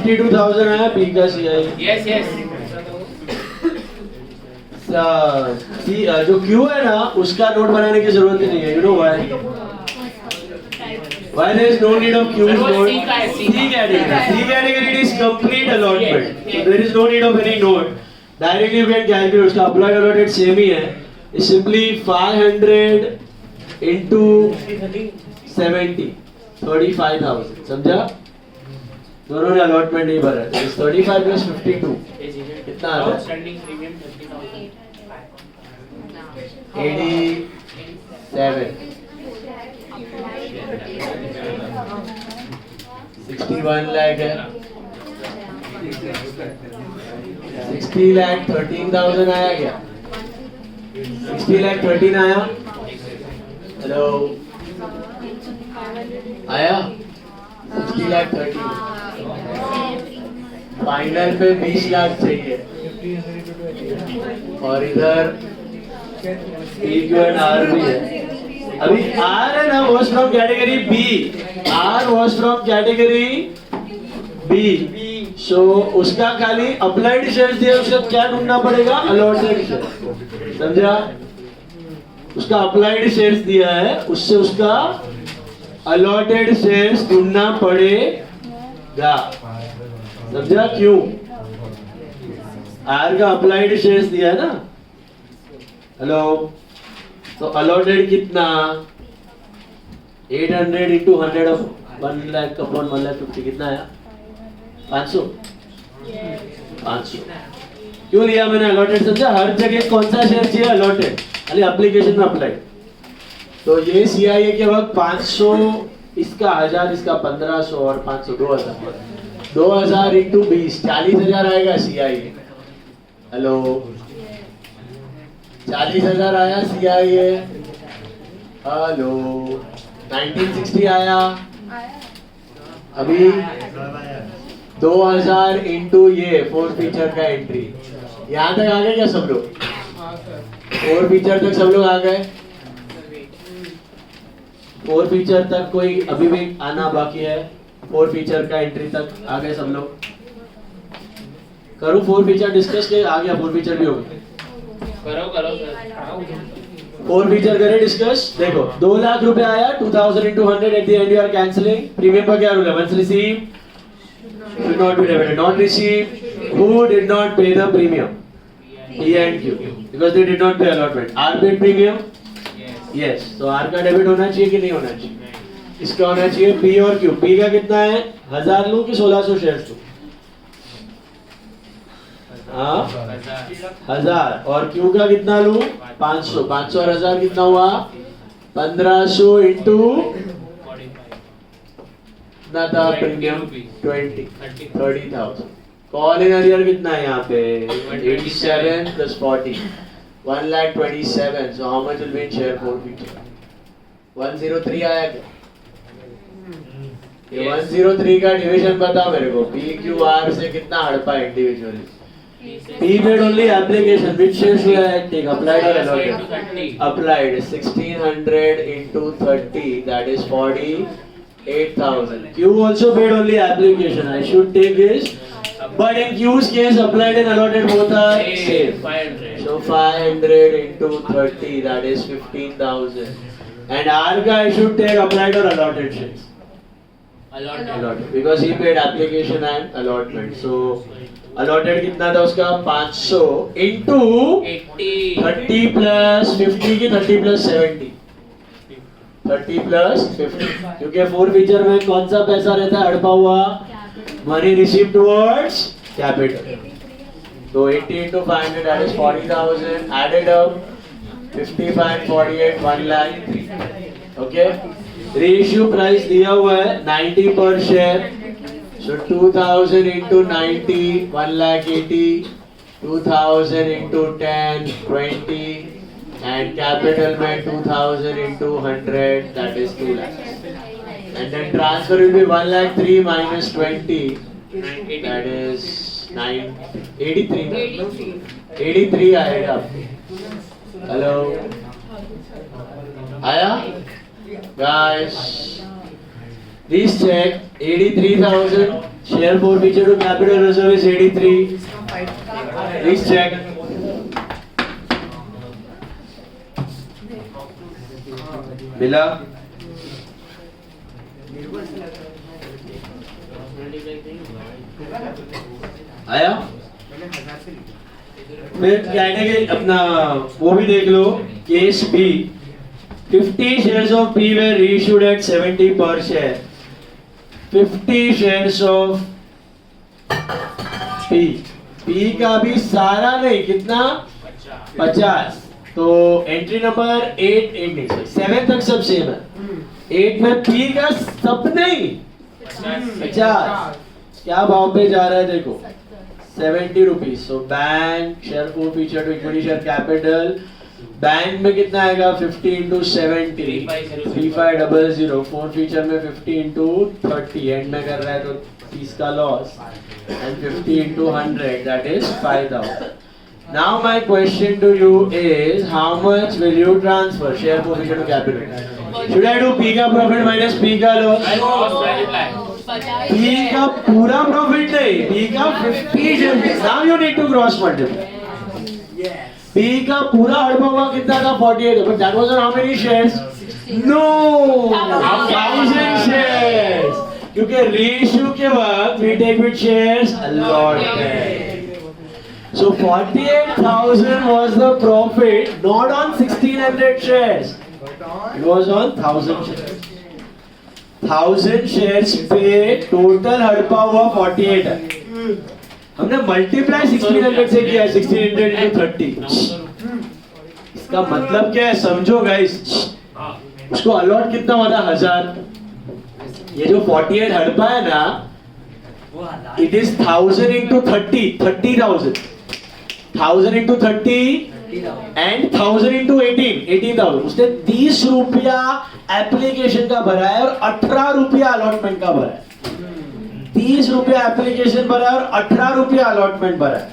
82,000 आया पी का CI. Yes yes. जो क्यू है ना उसका नोट बनाने की जरूरत ही नहीं है। You know why? Why there is no need of Q's note? C category. C category is complete allotment. So there is no need of any note. Directly you can calculate. उसका applied allotted same ही है. It's simply 500 into 70, 35,000. समझा? दोनों ने allotment नहीं भरा है. It's 35 plus 52. कितना आता है? 87. 61 lakh है। 60 lakh 13,000 आया क्या? 60 lakh 13 आया? हेलो आया? 60 lakh 13 फाइनल पे 20 लाख चाहिए और इधर PQR भी है। अभी आर है ना was from category B. R was from category B. So उसका खाली अप्लाइड शेयर्स दिया, उसका क्या ढूंढना पड़ेगा? Allotted share. समझा? उसका अप्लाइड शेयर्स दिया है, उससे उसका अलॉटेड शेयर्स ढूंढना पड़ेगा। समझा? क्यों? आर का अप्लाइड शेयर्स दिया है ना। हेलो, तो अलॉटेड कितना? 800 into 100 of 1 lakh upon 1 lakh 50 कितना आया? 500। 500 क्यों लिया मैंने अलॉटेड? समझा? हर जगह कौन सा शेयर चाहिए? अलॉटेड। खाली एप्लीकेशन में अप्लाइड। तो ये सीआईए के वक्त 500, इसका 1000, इसका 1500 और 500 2000। 2000 into 20 40,000 आएगा सीआईए। हेलो, 40,000 आया सीआईए। हेलो, 1960 आया। अभी 2000 इंटू ये 4 फीचर का एंट्री। यहाँ तक आ गए क्या सब लोग? 4 फीचर तक सब लोग आ गए? 4 फीचर तक कोई अभी भी आना बाकी है? 4 फीचर का एंट्री तक आ गए सब लोग? करूँ 4 फीचर डिस्कस के? आ गया 4 फीचर भी हो गए। करो 4 फीचर करें डिस्कस। देखो 2 लाख रुपए आया, 2000 into 100 at the end you are cancelling। Premium का क्या रूल है? once received should not be debited, not received who did not pay the premium? P and Q because they did not pay allotment। R paid premium? yes। तो R का debit होना चाहिए कि नहीं होना चाहिए? इसका होना चाहिए P और Q। P का कितना है? 1000 लूं कि 1600 शेयर्स लूं? हाँ 1000। और Q का कितना लूं? 500। 500 और 1000 कितना हुआ? 1500 इंटू कितना था प्रीमियम? 30,000। कॉल इन अरियर कितना है यहाँ पे? 87 plus 40 1,27,000। so how much will be in share 4 feature? 103 आया क्या? ये 103 का डिवीजन बता मेरे को। PQR से कितना हड़पा individually? P paid only application. Which shares we are acting? Applied or allotted? Applied. 1600 into 30, that is 48,000. Q also paid only application. I should take this. But in Q's case, applied and allotted both are same. 500. So 500 into 30, that is 15,000. And R ka I should take applied or allotted shares. Allotted. Because he paid application and allotment. So allotted कितना था उसका? 500 into 30 plus 50 की 30 plus 70। 30 plus 50 क्योंकि 4 feature में कौन सा पैसा रहता है हड़पा हुआ? Money receive towards capital. तो 80 into 500 that is 40,000 added up 55 48 1 lakh 3। Okay, ratio price दिया हुआ है 90 पर share. So 2000 into 90 1,80,000, 2000 into 10 20 and capital में 2000 into 100 that is 2 lakhs। And then transfer will be 1,03,000 minus 20 that is 83 आएगा। Hello आया guys? Please check 83,000 Share forfeiture to capital reserve is 83. Please check. मिला? आया? फिर कैटेगरी अपना वो भी देख लो. Case B. 50 shares of P were reissued at 70 per share. 50 shares of P. P का भी सारा नहीं, कितना? 50. तो एंट्री नंबर 8 नहीं, 7 तक सब सेम है. 8 में P का सब नहीं, 50. क्या भाव पे जा रहा है देखो, 70 rupees. So bank share forfeiture to equity share capital. Bank में कितना आएगा? 50 into 70, 3500. फॉरफीचर में 50 into 30. एंड में कर रहा है तो 30 का loss. And 50 into 100, that is 5000. Now my question to you is, how much will you transfer share forfeiture to capital? Should I do P का profit minus P का loss? P का पूरा profit नहीं, P का 50. Now you need to cross multiply. P का पूरा हड़पा हुआ कितना था? 48. But that was on how many shares? No, 1000 shares. क्योंकि reissue के वक्त we take with shares allotted. So 48,000 was the profit, not on 1600 shares. It was on 1000 shares. 1000 shares पे total हड़पा हुआ 48 है. हमने मल्टीप्लाई 1600 से किया, 1600 into 30. इसका मतलब क्या है समझो गाइस. उसको अलॉट कितना हुआ था? 1000. ये जो 48 हड़पा है ना, it is 1000 into 30, 30,000. 1000 into 30 and 1000 into 18, 18,000. उसने 30 रुपया एप्लीकेशन का भरा है और 18 रुपया अलॉटमेंट का भरा है. 30 रुपया एप्लीकेशन भरा है और 18 रुपया अलॉटमेंट भरा है.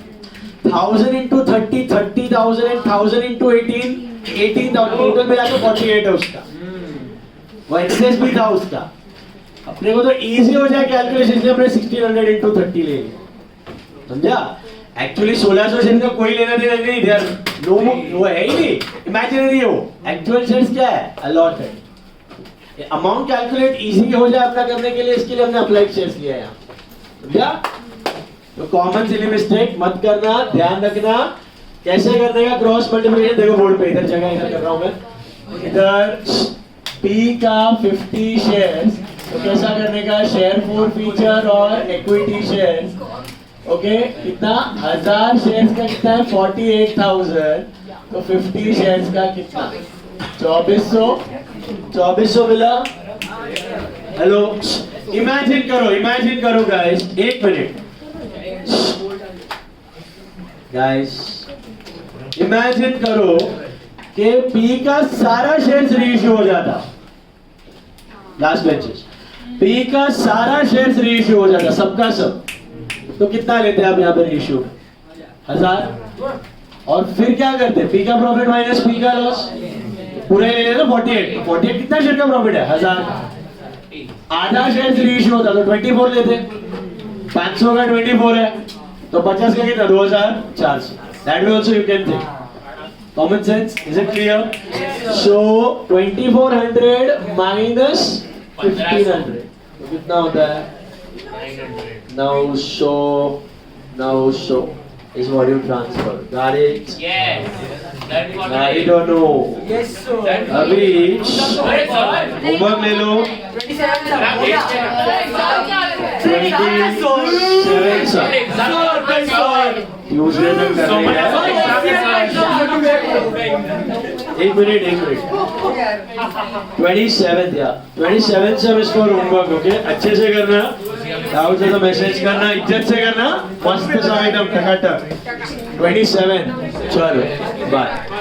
1000 into 30, 30,000 and 1000 into 18, 18,000. टोटल मिला के 48 है उसका. वो एक्सेस भी था उसका. अपने को तो इजी हो जाए कैलकुलेशन से हमने 1600 into 30 ले लिया. समझा? एक्चुअली 1600 शेयर का कोई लेना देना नहीं. देयर नो, वो है ही नहीं, इमेजिनरी है वो. एक्चुअल शेयर्स क्या है? अलॉटेड. अमाउंट कैलकुलेट इजी हो जाए अपना करने के लिए, इसके लिए हमने अप्लाइड शेयर्स लिया है यहाँ. समझा? तो कॉमन सिली मिस्टेक मत करना, ध्यान रखना. कैसे करने का? क्रॉस मल्टीप्लिकेशन देखो बोर्ड पे, इधर जगह इधर कर रहा हूं मैं. इधर P का 50 शेयर्स, तो कैसा करने का? शेयर फॉरफीचर और इक्विटी शेयर्स. ओके, कितना? 1000 शेयर्स का कितना है? 48,000. तो 50 शेयर्स का कितना? 2400 मिला. हेलो, इमेजिन करो गाइस, एक मिनट गाइस. इमेजिन करो कि P का सारा शेयर्स रीइश्यू हो जाता. लास्ट बेंचेस, P का सारा शेयर्स रीइश्यू हो जाता, सबका सब. तो कितना लेते हैं आप यहाँ पे रीइश्यू? 1000. और फिर क्या करते? P का प्रॉफिट माइनस P का लॉस. पूरे ले लेना 48. 48 कितना शेयर का प्रॉफिट है? 1000. आधा शेयर रीइश्यू होता तो 24 लेते. 500 का 24 है तो 50 का कितना? 2400. That way also you can think. Common sense, is it clear? So 2400 minus 1500 तो कितना होता है? 900 is what you transfer. Got it? Yes. I don't know. Yes, sir. अभी होमवर्क ले लो. 27 ट्यूजडे तक करने एक मिनट 27 या 27 से इसको होमवर्क. ओके, अच्छे से करना. डाउट है तो मैसेज करना, इज्जत से करना, मस्त सा एकदम टकाटक. 27. चलो बाय.